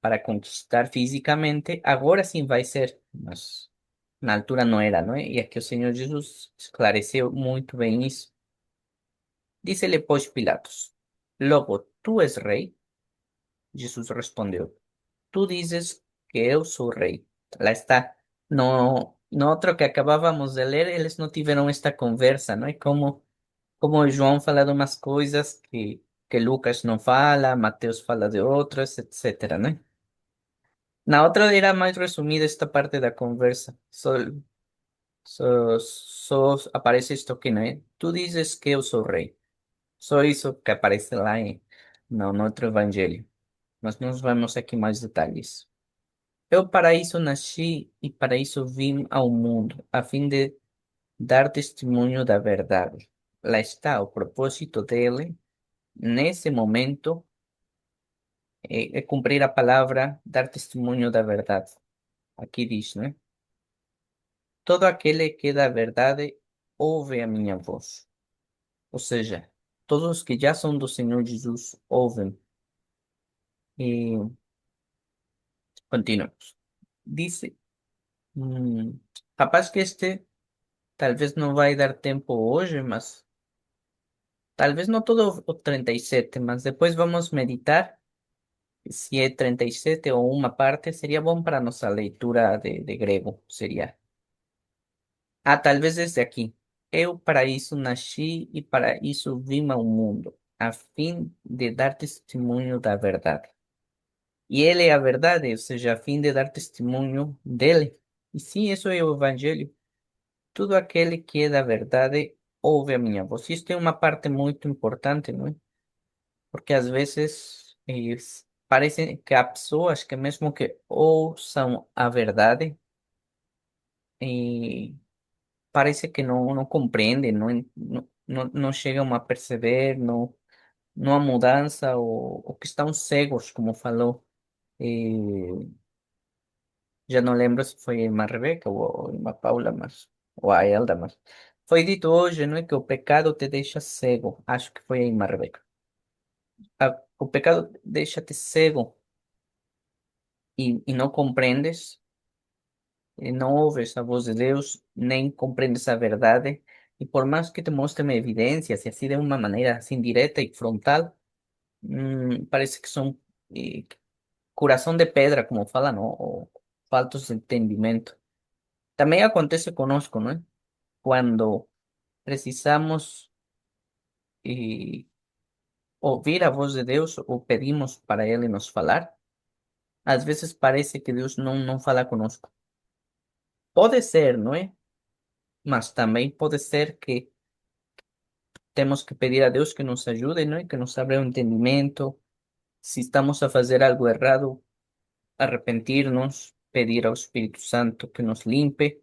para conquistar fisicamente, agora sim vai ser, mas na altura não era, não é? E aqui o Senhor Jesus esclareceu muito bem isso. Disse-lhe, pois, Pilatos: Logo, tu és rei? Jesus respondeu: Tú dices que eu sou rei. Lá está. No outro que acabávamos de ler, eles não tiveram esta conversa, não é? Como o João fala de umas coisas que Lucas não fala, Mateus fala de outras, etc, né? Na outra era mais resumida esta parte da conversa. Só aparece isto aqui, né? Tu dizes que eu sou rei. Só isso que aparece lá no outro evangelho. Mas nós vamos aqui mais detalhes. Eu para isso nasci e para isso vim ao mundo, a fim de dar testemunho da verdade. Lá está o propósito dele, nesse momento, é cumprir a palavra, dar testemunho da verdade. Aqui diz, né? Todo aquele que da verdade ouve a minha voz. Ou seja, todos os que já são do Senhor Jesus ouvem. E continuamos. Dice, capaz que este talvez não vai dar tempo hoje, mas talvez não todo o 37, mas depois vamos meditar se é 37 ou uma parte, seria bom para nossa leitura de grego, seria. Ah, talvez desde aqui. Eu para isso nasci e para isso vim ao mundo, a fim de dar testemunho da verdade. E ele é a verdade, ou seja, a fim de dar testemunho dele. E sim, isso é o evangelho. Todo aquele que é da verdade ouve a minha voz. Isto é uma parte muito importante, não é? Porque às vezes parece que há pessoas que mesmo que ouçam a verdade, e parece que não compreendem, não chegam a perceber, não há mudança, ou que estão cegos, como falou. eh, Já não lembro se foi a irmã Rebeca ou a irmã Paula, mas, ou a Elda, mas foi dito hoje, não é, que o pecado te deixa cego. Acho que foi a irmã Rebeca. O pecado deixa-te cego e não compreendes, e não ouves a voz de Deus, nem compreendes a verdade. E por mais que te mostrem evidências, e assim de uma maneira assim direta e frontal, parece que são eh, coração de pedra, como falam, não? Ou faltos de entendimento. Também acontece conosco, não é? Cuando precisamos eh, ouvir a voz de Deus ou pedimos para Ele nos falar, às vezes parece que Deus não fala conosco. Pode ser, não é? Mas também pode ser que temos que pedir a Deus que nos ajude, não é? Que nos abra o entendimento. Se estamos a fazer algo errado, arrepentir-nos, pedir ao Espírito Santo que nos limpe.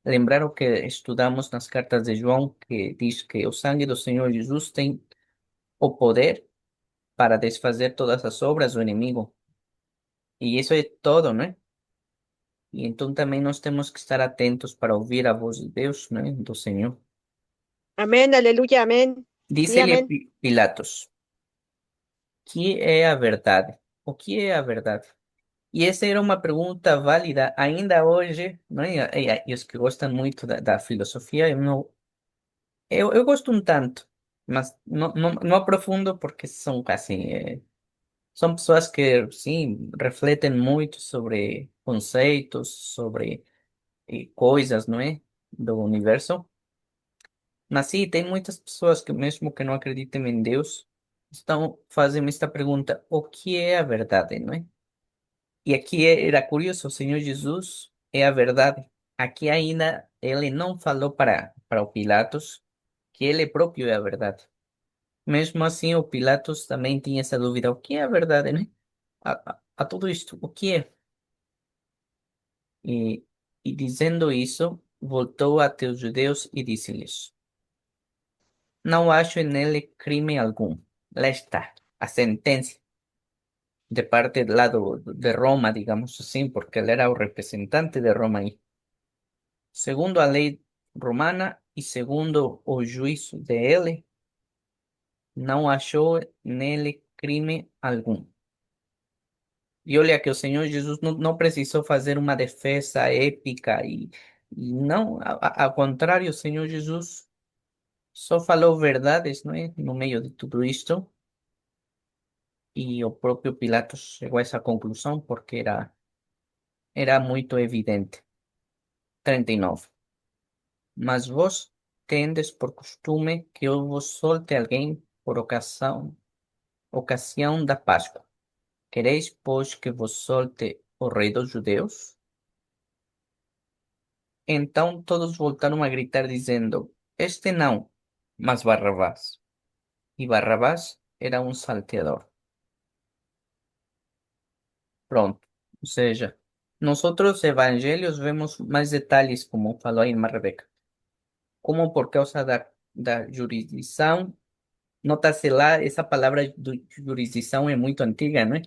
Lembrar o que estudamos nas cartas de João, que diz que o sangue do Senhor Jesus tem o poder para desfazer todas as obras do inimigo. E isso é todo, né? E então também nós temos que estar atentos para ouvir a voz de Deus, né? Do Senhor. Amén, aleluya, amén. Sí, Diz-lhe amén. Pilatos, que é a verdade? O que é a verdade? E essa era uma pergunta válida ainda hoje, né? E os que gostam muito da filosofia, eu, não, eu gosto um tanto, mas não aprofundo porque são assim, são pessoas que, sim, refletem muito sobre conceitos, sobre coisas, não é? Do universo. Mas sim, tem muitas pessoas que, mesmo que não acreditem em Deus, estão fazendo esta pergunta: o que é a verdade, não é? E aqui era curioso, o Senhor Jesus é a verdade. Aqui ainda ele não falou para o Pilatos que ele próprio é a verdade. Mesmo assim, o Pilatos também tinha essa dúvida: o que é a verdade, né? A tudo isto, o que é? E, e dizendo isso, voltou até os judeus e disse-lhes: não acho nele crime algum. Lá está, a sentença de parte lá de Roma, digamos assim, porque ele era o representante de Roma aí. Segundo a lei romana e segundo o juízo de ele, não achou nele crime algum. E olha que o Senhor Jesus não precisou fazer uma defesa épica e não, ao contrário, o Senhor Jesus só falou verdades, não é? No meio de tudo isto. E o próprio Pilatos chegou a essa conclusão porque era muito evidente. 39. Mas vós tendes por costume que eu vos solte alguém por ocasião da Páscoa. Queréis, pois, que vos solte o rei dos judeus? Então todos voltaram a gritar, dizendo: Este não, mas Barrabás. E Barrabás era um salteador. Pronto. Ou seja, nos outros evangelhos vemos mais detalhes, como falou a irmã Rebeca. Como por causa da jurisdição, nota-se lá, essa palavra jurisdição é muito antiga, né?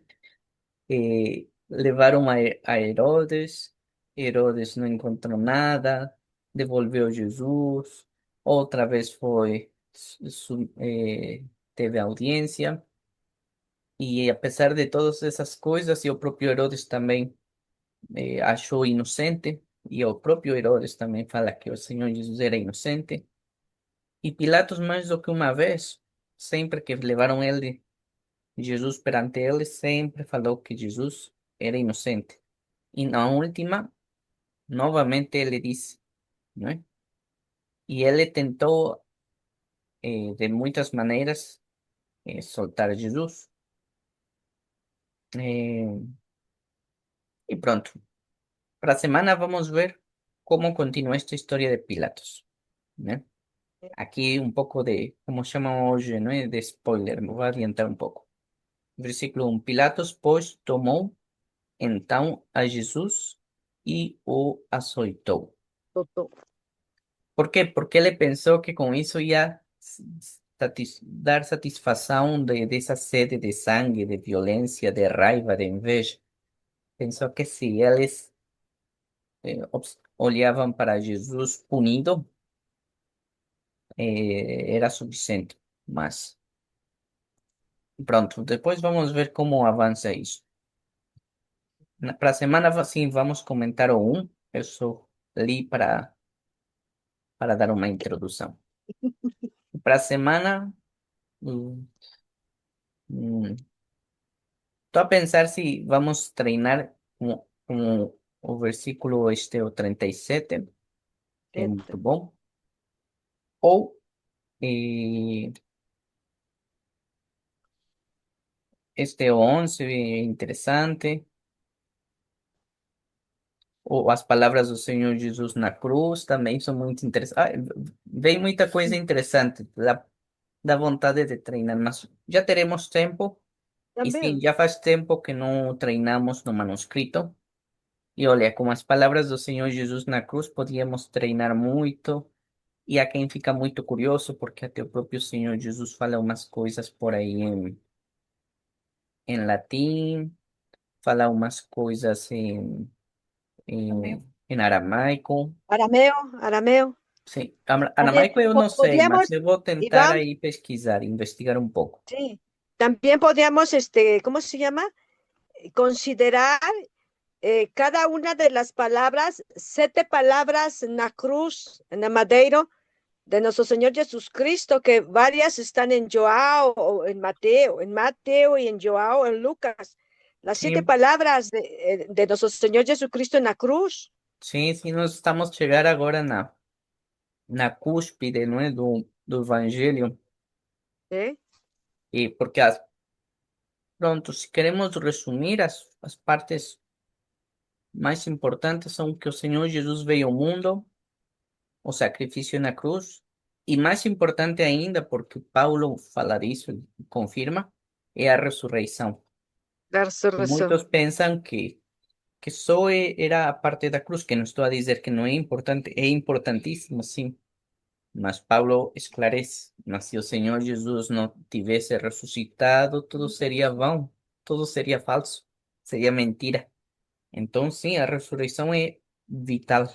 Levaram a Herodes, Herodes não encontrou nada, devolveu Jesus, outra vez foi, teve audiência, e apesar de todas essas coisas, e o próprio Herodes também achou inocente, e o próprio Herodes também fala que o Senhor Jesus era inocente, e Pilatos mais do que uma vez, sempre que levaram ele, Jesus perante ele, sempre falou que Jesus era inocente. E na última, novamente ele disse, né? E ele tentou, de muitas maneiras, soltar Jesus. Eh, e pronto. Para a semana vamos ver como continua esta história de Pilatos, né? Aqui um pouco de, como chamam hoje, não é? De spoiler, me vou adiantar um pouco. Versículo 1. Pilatos, pois, tomou então a Jesus e o açoitou. Totó. ¿Por qué? Porque ele pensou que com isso ia dar satisfação dessa sede de sangue, de violência, de raiva, de inveja. Pensou que se eles olhavam para Jesus punido, era suficiente. Mas, pronto, depois vamos ver como avança isso. Para a semana, sim, vamos comentar o 1. Eu só li para dar uma introdução. Para a semana, hum, hum, tô a pensar se vamos treinar com o versículo o 37, que é muito Eita. bom, ou eh, o 11, é interessante, ou as palavras do Senhor Jesus na cruz também são muito interessantes. Vem muita coisa interessante, dá vontade de treinar, mas já teremos tempo, e sim, Também, já faz tempo que não treinamos no manuscrito. E olha, com as palavras do Senhor Jesus na cruz, podíamos treinar muito. E há quem fica muito curioso, porque até o próprio Senhor Jesus fala umas coisas por aí em latim, fala umas coisas Amén. em aramaico. arameo, arameo. Sim, También aramaico eu não sei, mas podríamos, eu vou tentar Iván, aí pesquisar, investigar um pouco. sí, también podríamos, ¿cómo se llama? Considerar cada una de las palabras, 7 palabras en la cruz, en el madero de nuestro Señor Jesucristo, que varias están en Joao o en Mateo y en Joao, en Lucas. Las siete Sim, palabras de nuestro Señor Jesucristo en la cruz. sim, sim, nós estamos chegar agora na cúspide, não é, do Evangelho, ¿Eh? e porque, pronto, se queremos resumir as partes mais importantes são que o Senhor Jesus veio ao mundo, o sacrifício na cruz, e mais importante ainda, porque Paulo fala disso, ele confirma, é a ressurreição. La E resurrección. muitos pensam que só era a parte da cruz, que não estou a dizer que não é importante, é importantíssimo, sim, mas Paulo esclarece, mas se o Senhor Jesus não tivesse ressuscitado, tudo seria vão, tudo seria falso, seria mentira. Então, sim, a ressurreição é vital,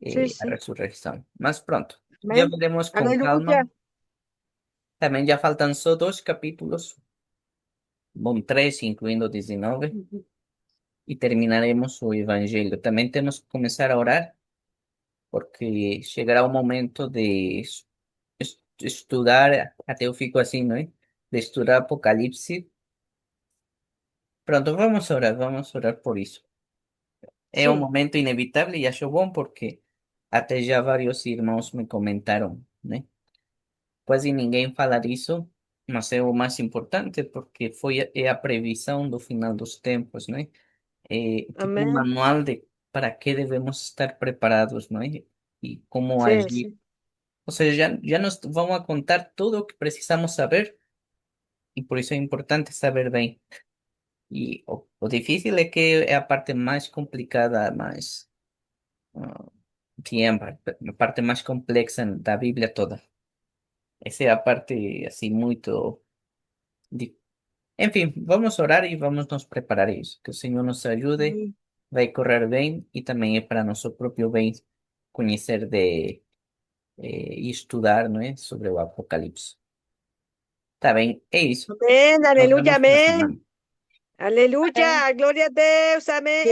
Sí, a sí. ressurreição. Mas pronto, já Amén. veremos com calma. Aleluya. Também já faltam só 2 capítulos, bom, 3, incluindo 19, Ujú. e terminaremos o Evangelho. Também temos que começar a orar, porque chegará o momento de estudar, até eu fico assim, não é? De estudar Apocalipse. Pronto, vamos orar por isso. É um Sí, momento inevitável e acho bom porque até já vários irmãos me comentaram, né? Quase ninguém fala disso, mas é o mais importante porque é a previsão do final dos tempos, né? tipo um Amén. manual de para qué debemos estar preparados, ¿no? Y cómo Sí, agir. sí. O sea, ya nos vamos a contar todo lo que precisamos saber y por eso es importante saber bien. Y o difícil es que es a parte mais complicada, mais tiempo, a parte mais complexa da Bíblia toda. Essa é a parte, assim, muito... di- Enfim, vamos orar e vamos nos preparar a isso. Que o Senhor nos ajude, Amén. vai correr bem e também é para nosso próprio bem conhecer e estudar, não é? Sobre o Apocalipse. Tá bem, é isso. Amén. Nos Aleluya. vemos para a Amén. semana. Aleluya. Gloria a Dios. Amén.